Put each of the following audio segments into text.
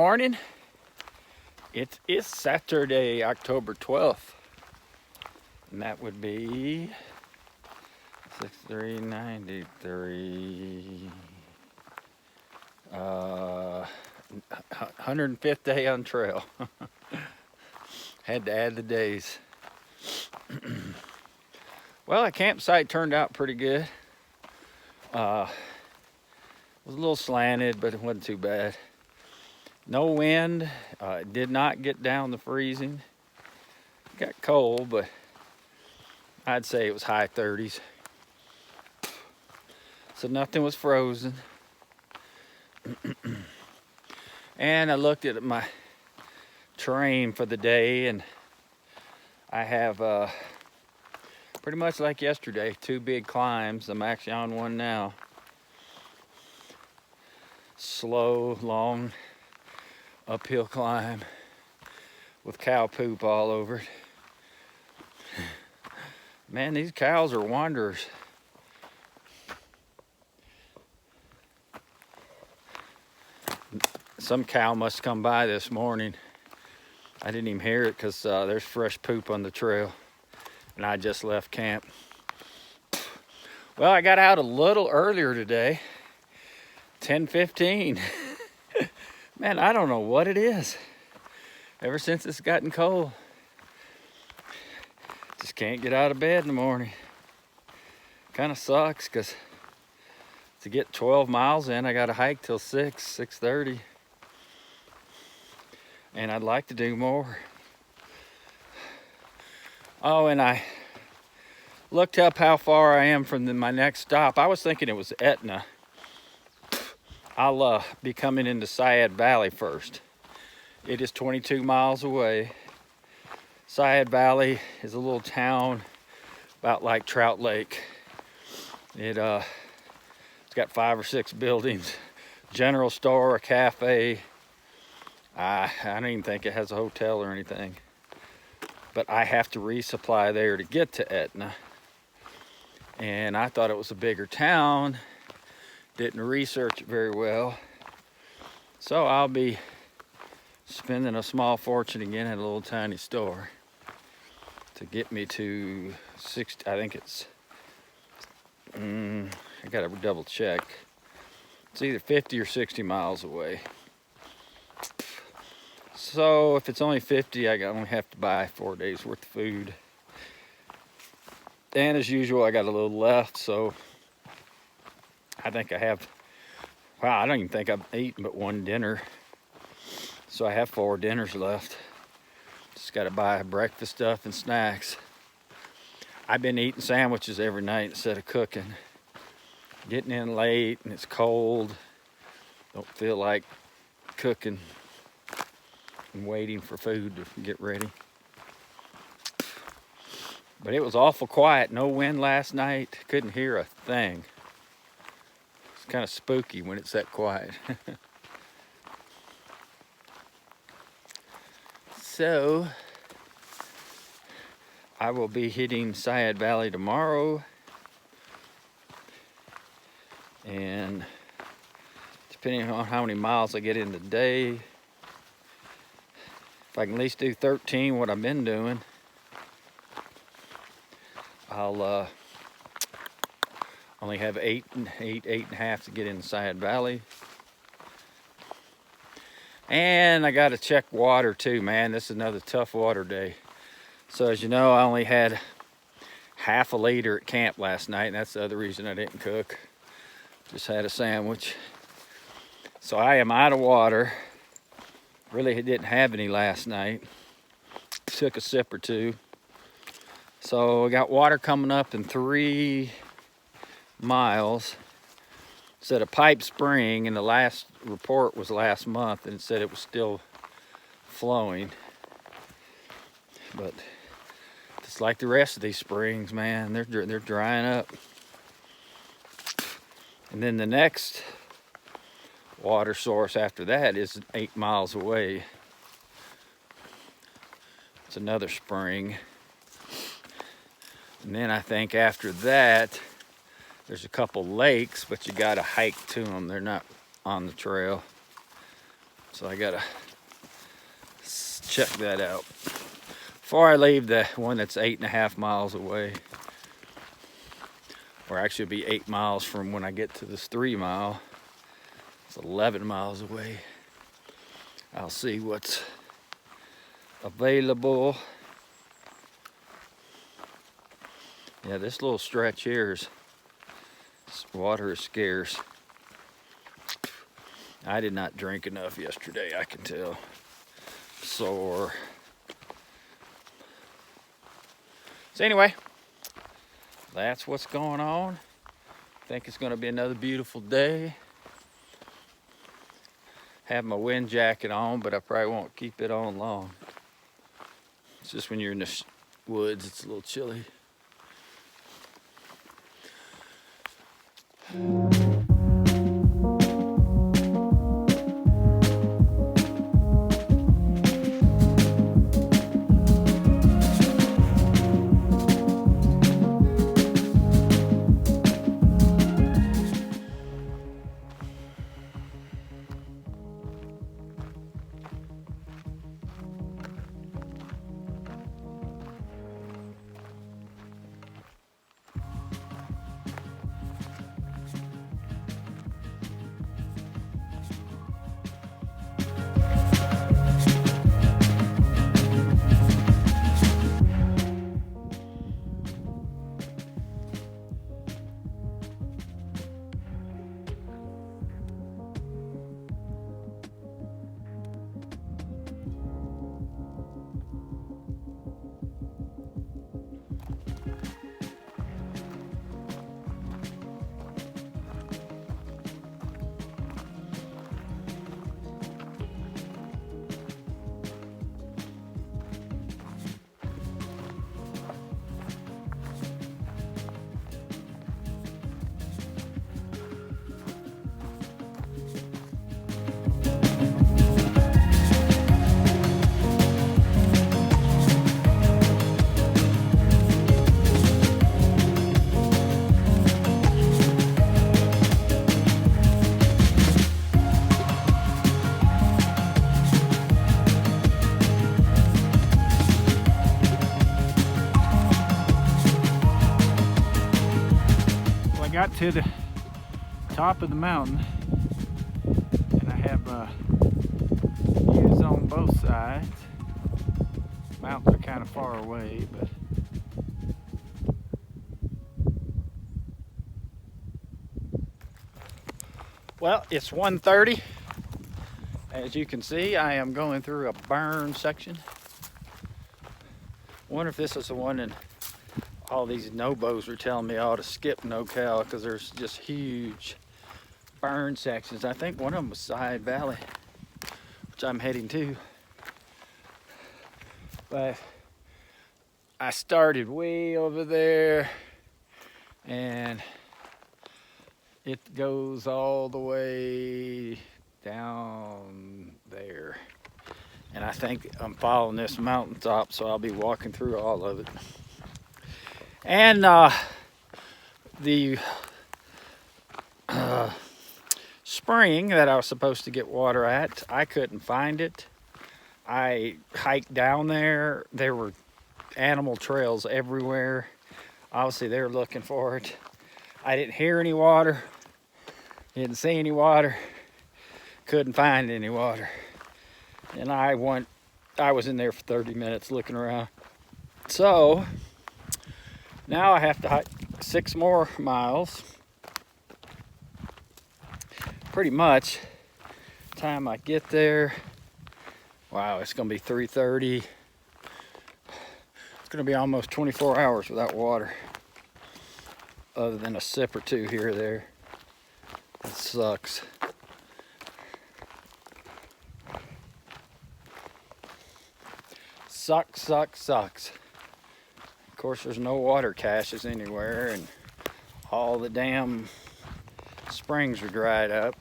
morning. It is Saturday, October 12th. And that would be 6393. 105th day on trail. Had to add the days. Well, the campsite turned out pretty good. Was a little slanted, but it wasn't too bad. No wind. It did not get down to freezing. It got cold, but I'd say it was high 30s. So nothing was frozen. And I looked at my terrain for the day, and I have pretty much like yesterday, 2 big climbs. I'm actually on one now. Slow, long, uphill climb with cow poop all over it. Man, these cows are wanderers. Some cow must come by this morning. I didn't even hear it because there's fresh poop on the trail, and I just left camp. Well, I got out a little earlier today, 10:15. Man, I don't know what it is. Ever since it's gotten cold, just can't get out of bed in the morning. Kind of sucks because to get 12 miles in, I got to hike till 6:30. And I'd like to do more. Oh, and I looked up how far I am from my next stop. I was thinking it was Etna. I'll be coming into Syed Valley first. It is 22 miles away. Syed Valley is a little town about like Trout Lake. It's got 5 or 6 buildings, general store, a cafe. I don't even think it has a hotel or anything. But I have to resupply there to get to Etna. And I thought it was a bigger town. Didn't research it very well. So I'll be spending a small fortune again at a little tiny store to get me to 60, I think it's, I gotta double check. It's either 50 or 60 miles away. So if it's only 50, I only have to buy 4 days worth of food. And as usual, I got a little left, so I think I have, wow, I don't even think I've eaten but 1 dinner. So I have 4 dinners left. Just got to buy breakfast stuff and snacks. I've been eating sandwiches every night instead of cooking. Getting in late and it's cold. Don't feel like cooking. I'm waiting for food to get ready. But it was awful quiet. No wind last night. Couldn't hear a thing. It's kind of spooky when it's that quiet. So I will be hitting Syed Valley tomorrow. And depending on how many miles I get in the day, if I can at least do 13, what I've been doing, I'll only have 8.5 to get in Syed Valley. And I got to check water too, man. This is another tough water day. So as you know, I only had half a liter at camp last night, and that's the other reason I didn't cook. Just had a sandwich. So I am out of water. Really didn't have any last night. Took a sip or 2. So I got water coming up in 3 miles. It's at a pipe spring, and the last report was last month, and it said it was still flowing. But just like the rest of these springs, man, they're drying up. And then the next water source after that is 8 miles away. It's another spring. And then I think after that, there's a couple lakes, but you gotta hike to them. They're not on the trail. So I gotta check that out before I leave the one that's 8.5 miles away, or actually it'll be 8 miles from when I get to this 3 mile. It's 11 miles away. I'll see what's available. Yeah, this little stretch here is, water is scarce. I did not drink enough yesterday, I can tell. Sore. So anyway, that's what's going on. I think it's going to be another beautiful day. Have my wind jacket on, but I probably won't keep it on long. It's just when you're in the woods, it's a little chilly. Got to the top of the mountain, and I have views on both sides. Mountains are kind of far away, but well, it's 1:30. As you can see, I am going through a burn section. Wonder if this is the one in all these no-bows were telling me I ought to skip no-cal because there's just huge burn sections. I think one of them was Side Valley, which I'm heading to. But I started way over there, and it goes all the way down there. And I think I'm following this mountaintop, so I'll be walking through all of it. And the spring that I was supposed to get water at, I couldn't find it. I hiked down there. There were animal trails everywhere. Obviously, they were looking for it. I didn't hear any water. Didn't see any water. Couldn't find any water. And I was in there for 30 minutes looking around. So now I have to hike 6 more miles. Pretty much, time I get there, wow, it's gonna be 3:30. It's gonna be almost 24 hours without water, other than a sip or two here or there. It sucks. Sucks. Of course, there's no water caches anywhere, and all the damn springs are dried up.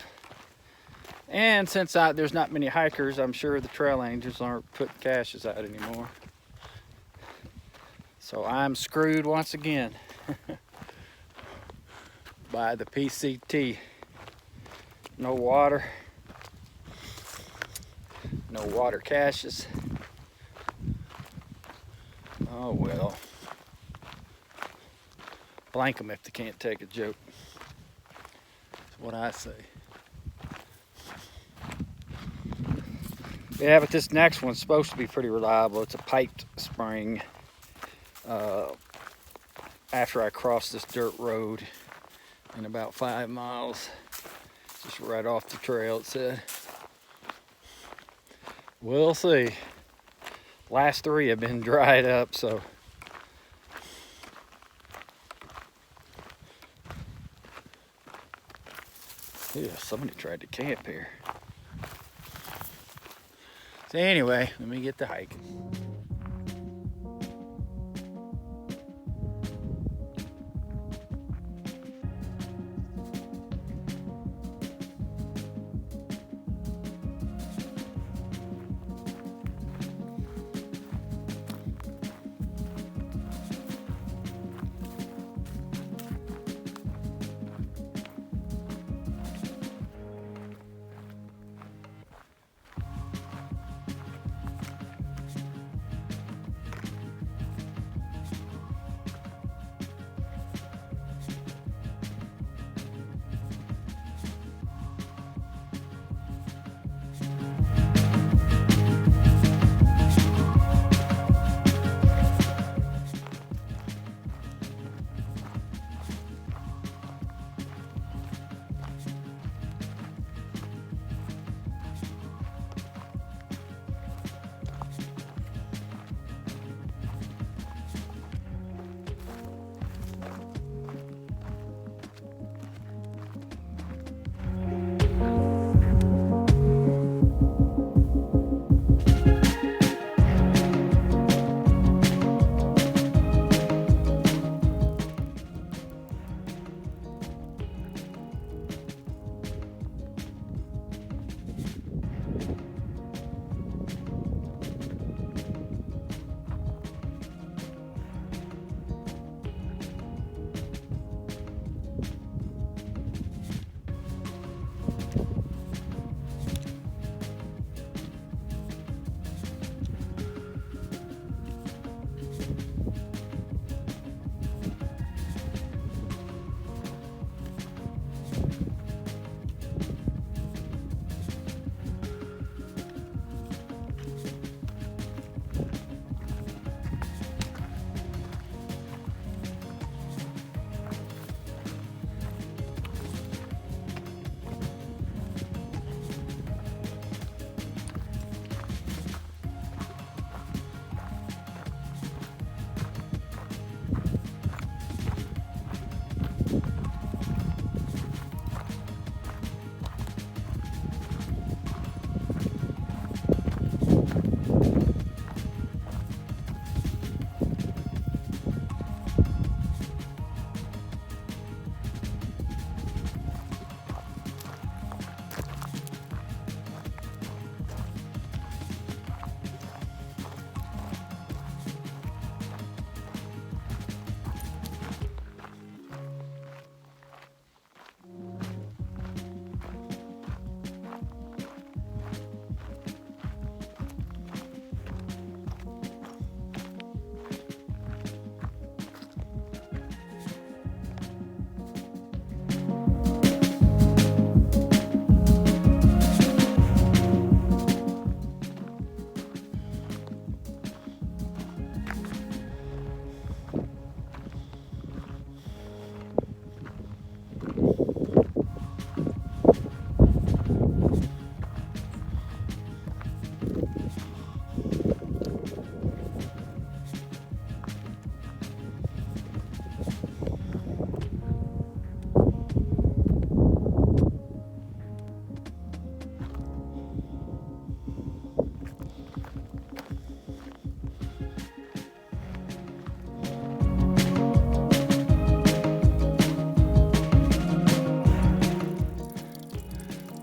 And since there's not many hikers, I'm sure the trail angels aren't putting caches out anymore. So I'm screwed once again by the PCT. No water. No water caches. Oh well. Blank them if they can't take a joke. That's what I say. Yeah, but this next one's supposed to be pretty reliable. It's a piped spring. After I cross this dirt road in about 5 miles, just right off the trail, it said. We'll see. Last 3 have been dried up, so. Yeah, somebody tried to camp here. So anyway, let me get to hiking.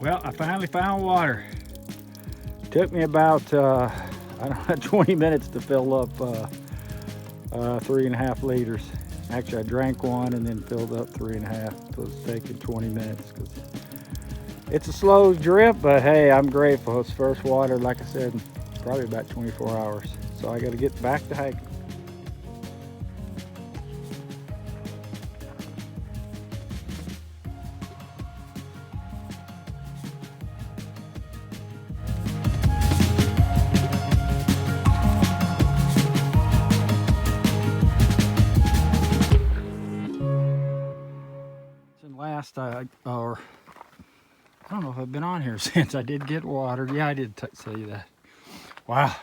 Well, I finally found water. Took me about, I don't know, 20 minutes to fill up 3.5 liters. Actually, I drank one and then filled up 3.5. So it's taking 20 minutes because It's a slow drip, but hey, I'm grateful. It's first water, like I said, probably about 24 hours. So I got to get back to hiking. Last, or I don't know if I've been on here since I did get watered. Yeah, I did tell you that. Wow,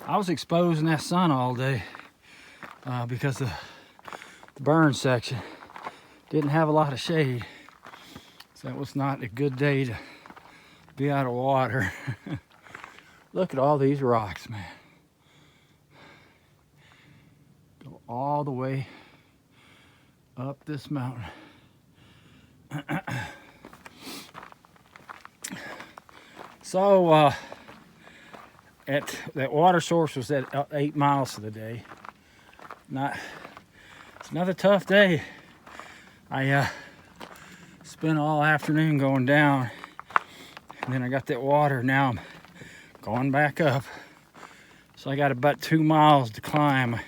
I was exposed in that sun all day because the burn section didn't have a lot of shade. So it was not a good day to be out of water. Look at all these rocks, man. Go all the way up this mountain. So at that water source was at 8 miles for the day. It's another tough day. I spent all afternoon going down, and then I got that water. Now I'm going back up. So I got about 2 miles to climb.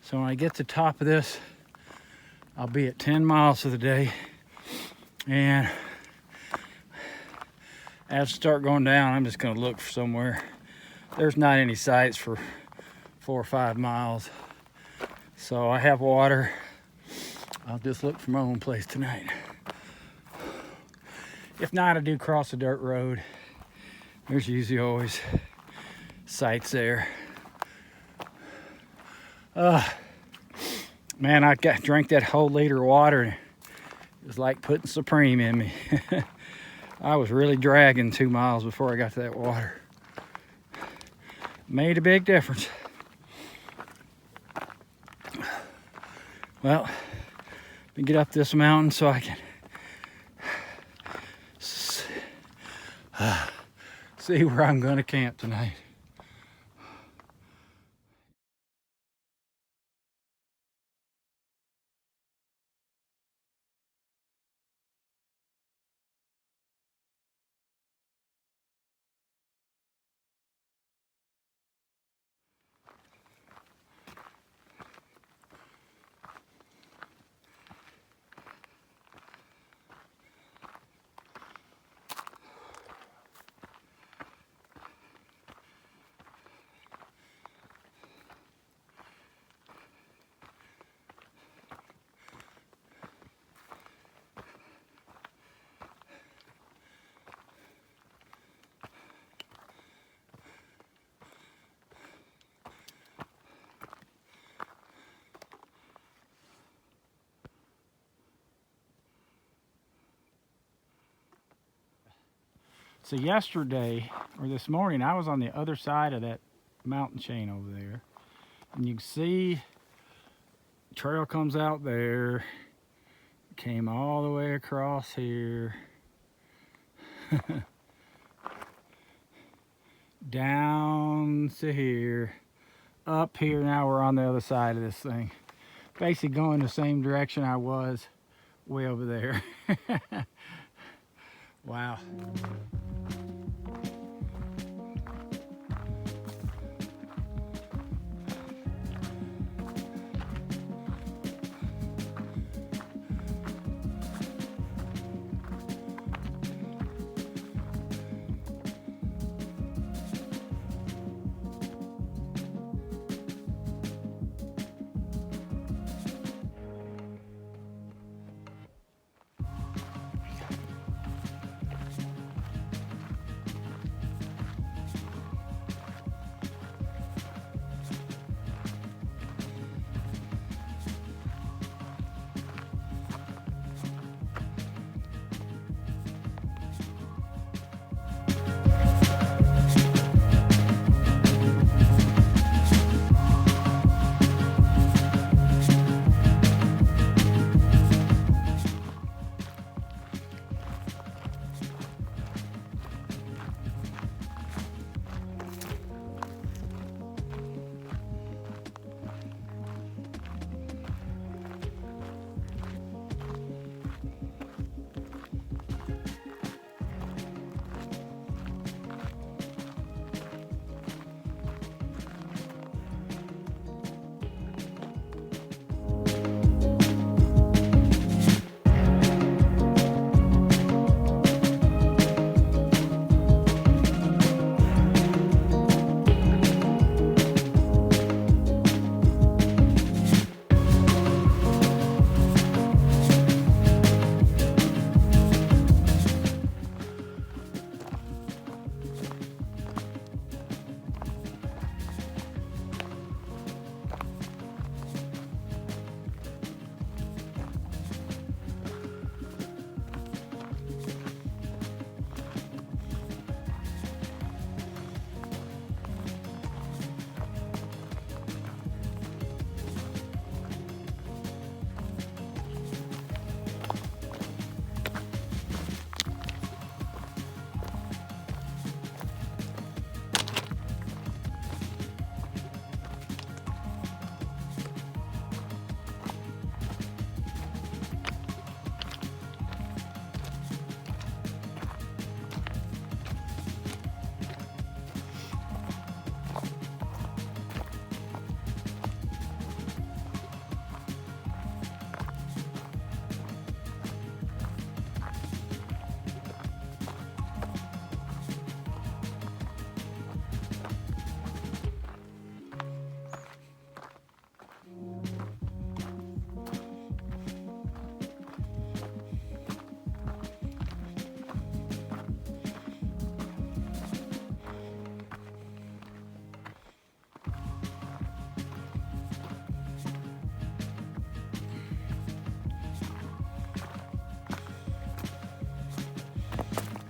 So when I get to the top of this, I'll be at 10 miles for the day. And as I start going down, I'm just gonna look for somewhere. There's not any sites for 4 or 5 miles. So I have water. I'll just look for my own place tonight. If not, I do cross a dirt road. There's usually always sites there. Man, I drank that whole liter of water. It was like putting Supreme in me. I was really dragging 2 miles before I got to that water. Made a big difference. Well, let me get up this mountain so I can see where I'm gonna camp tonight. So yesterday, or this morning, I was on the other side of that mountain chain over there. And you can see the trail comes out there, came all the way across here, down to here, up here. Now we're on the other side of this thing. Basically going the same direction I was way over there. Wow.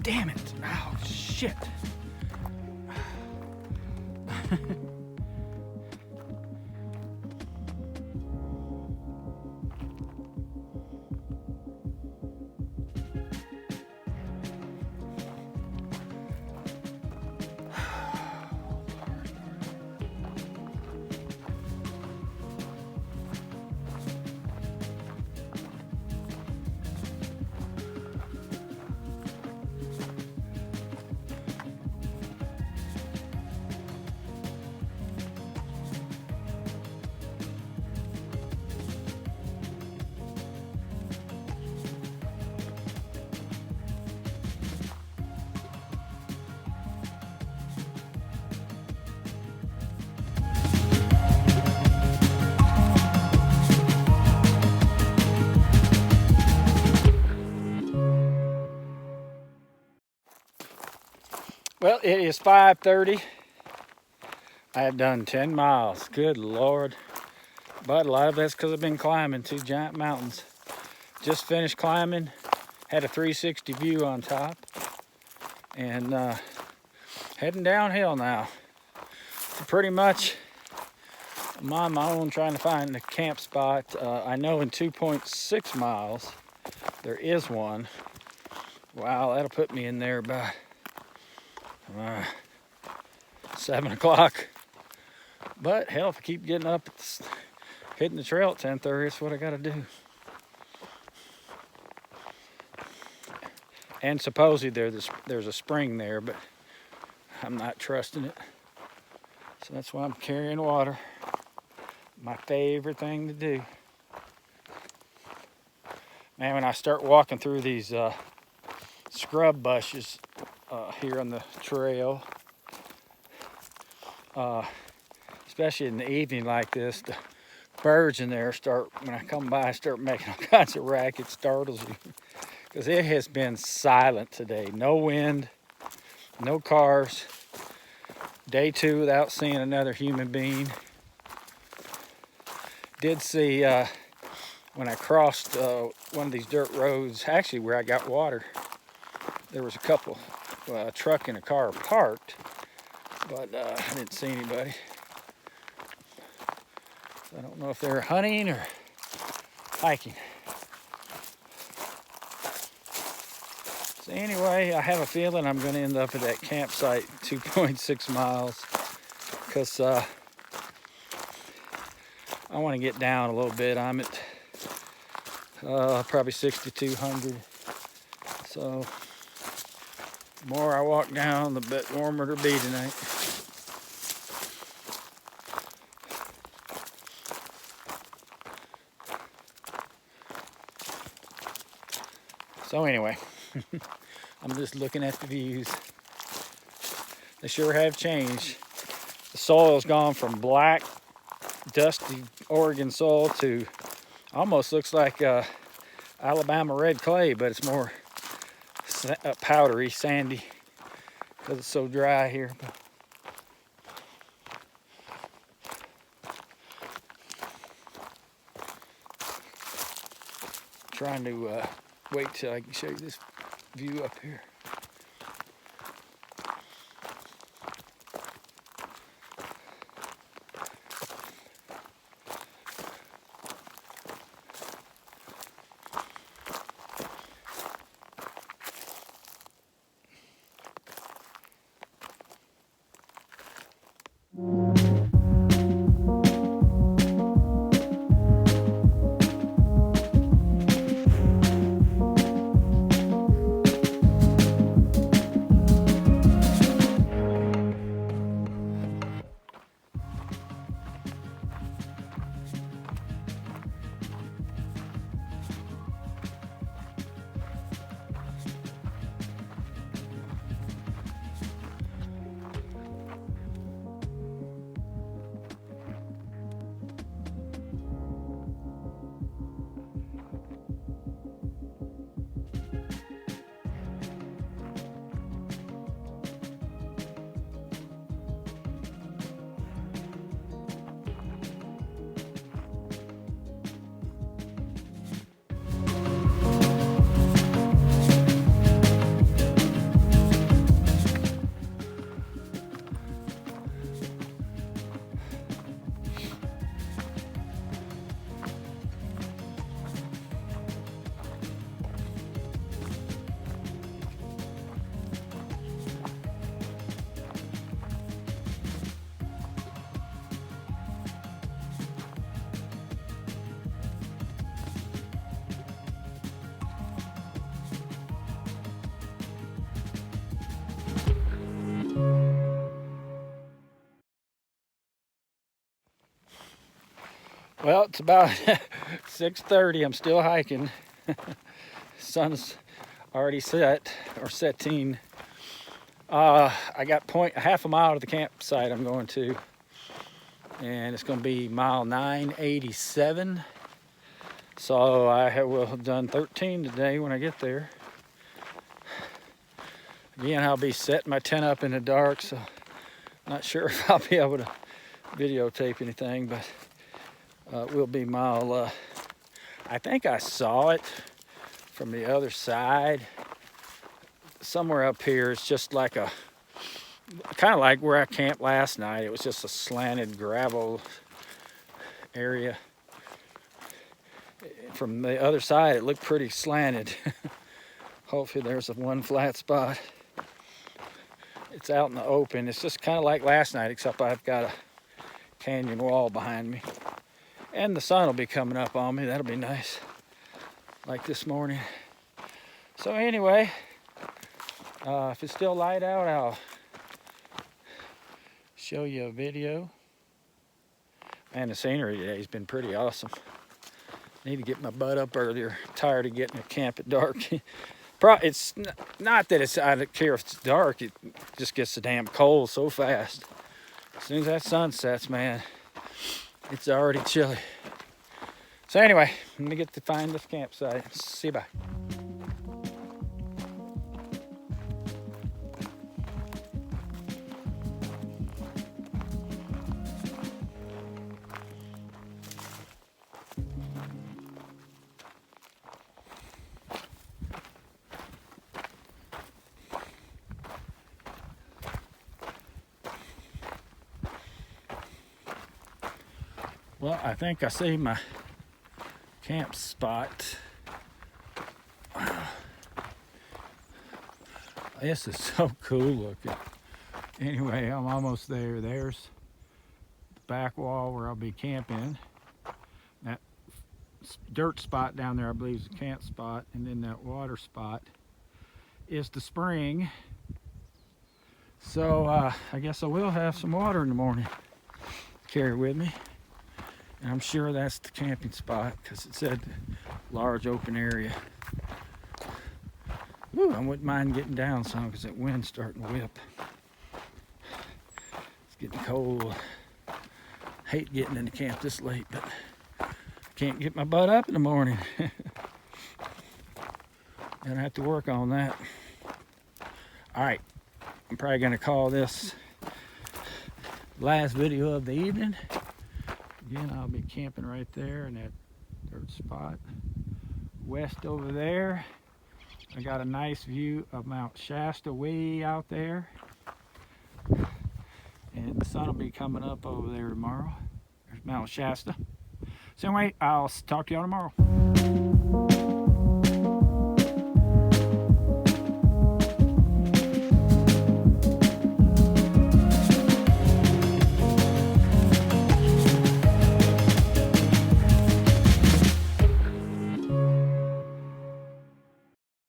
Damn it. Oh, shit. Well, it is 5:30. I have done 10 miles. Good Lord. But a lot of that's because I've been climbing 2 giant mountains. Just finished climbing. Had a 360 view on top. And heading downhill now. Pretty much I'm on my own trying to find a camp spot. I know in 2.6 miles there is one. Wow, that'll put me in there by 7 o'clock. But hell, if I keep getting up, hitting the trail at 10:30, that's what I gotta do. And supposedly there's a spring there, but I'm not trusting it. So that's why I'm carrying water. My favorite thing to do. Man, when I start walking through these scrub bushes here on the trail, especially in the evening like this, the birds in there when I come by, start making all kinds of racket, startles you. Because it has been silent today. No wind, no cars. Day 2 without seeing another human being. Did see when I crossed one of these dirt roads, actually where I got water, there was a couple, a truck and a car parked, but I didn't see anybody. So I don't know if they're hunting or hiking. So anyway, I have a feeling I'm going to end up at that campsite 2.6 miles because I want to get down a little bit. I'm at probably 6,200. So the more I walk down, the bit warmer it'll be tonight. So anyway, I'm just looking at the views. They sure have changed. The soil's gone from black, dusty Oregon soil to almost looks like Alabama red clay, but it's more powdery, sandy, because it's so dry here. Trying to wait till I can show you this view up here. Well, it's about 6:30. I'm still hiking. Sun's already set, or setting. I got half a mile to the campsite I'm going to, and it's going to be mile 987. So I will have done 13 today when I get there. Again, I'll be setting my tent up in the dark, so not sure if I'll be able to videotape anything, but it will be mile, I think I saw it from the other side. Somewhere up here, it's just like kind of like where I camped last night. It was just a slanted gravel area. From the other side, it looked pretty slanted. Hopefully there's one flat spot. It's out in the open. It's just kind of like last night, except I've got a canyon wall behind me. And the sun will be coming up on me. That'll be nice. Like this morning. So anyway, if it's still light out, I'll show you a video. Man, the scenery today has been pretty awesome. Need to get my butt up earlier. I'm tired of getting to camp at dark. It's not that I don't care if it's dark. It just gets so damn cold so fast. As soon as that sun sets, man, it's already chilly. So anyway, I'm gonna get to find this campsite. See you, bye. Well, I think I see my camp spot. Wow. This is so cool looking. Anyway, I'm almost there. There's the back wall where I'll be camping. That dirt spot down there, I believe, is the camp spot. And then that water spot is the spring. So I guess I will have some water in the morning. Carry with me. And I'm sure that's the camping spot because it said large open area. Ooh, I wouldn't mind getting down some because that wind's starting to whip. It's getting cold. Hate getting into camp this late, but can't get my butt up in the morning. Gonna have to work on that. All right, I'm probably gonna call this last video of the evening. Again, I'll be camping right there in that dirt spot. West over there, I got a nice view of Mount Shasta way out there. And the sun will be coming up over there tomorrow. There's Mount Shasta. So anyway, I'll talk to y'all tomorrow.